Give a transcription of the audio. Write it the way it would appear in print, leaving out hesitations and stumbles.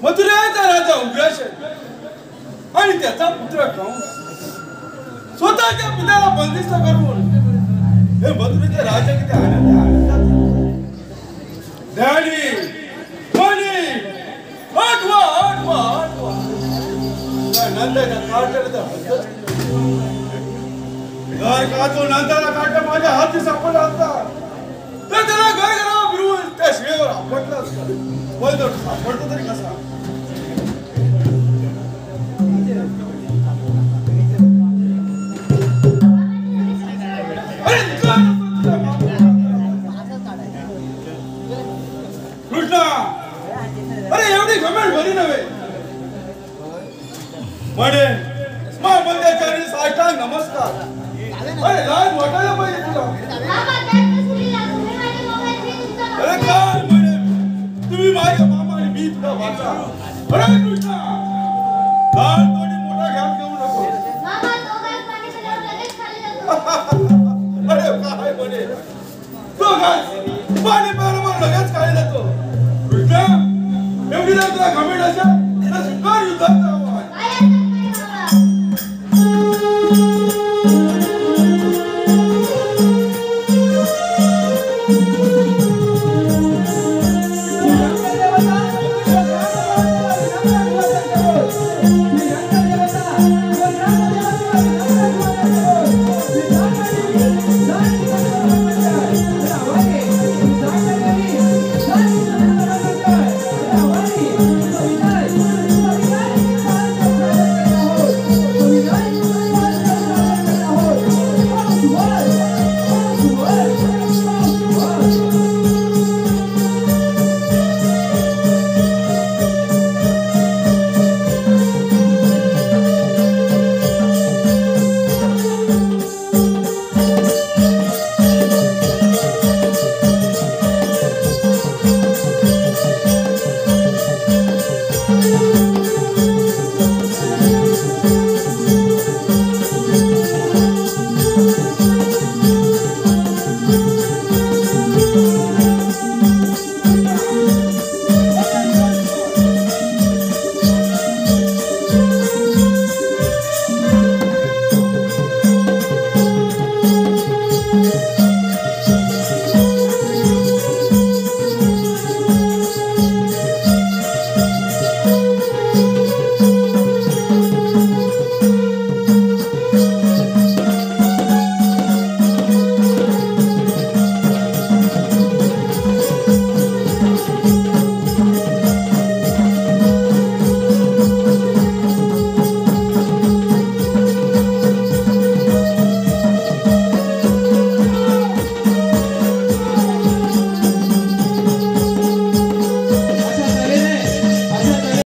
मथुरेचा राजा उग्रसेन आणि त्याचा पुत्र कंस स्वतःच्या पित्याला बंदिस्त करून हे मथुरेचे राजा किती आनंदात डॅडी मनी आठवा नंदाच्या काट्याला घर का तो नंदाला काट्या माझ्या हाती सापडला असता तर त्याला घर फिरवून त्या शिळेवर आपटला असता पण तो सापडतो तरी कसा कृष्णा अरे एवढी घमंड भरी नव्हे म्हणे महामंत्र्याचारी साष्टांग नमस्कार अरे लहान वाटायला पाहिजे तुला अरे काय म्हणे तुम्ही माझ्या मामा आणि मी तुला वाचा अरे कृष्णा लहान थोडी मोठा घ्यान घेऊ नको अरे काय म्हणे तो घास पाणी बरोबर लगेच खाली जातो कृष्णा एवढी जर तुला घमेंड असेल तर स्वीकार युद्धात जावं Thank you.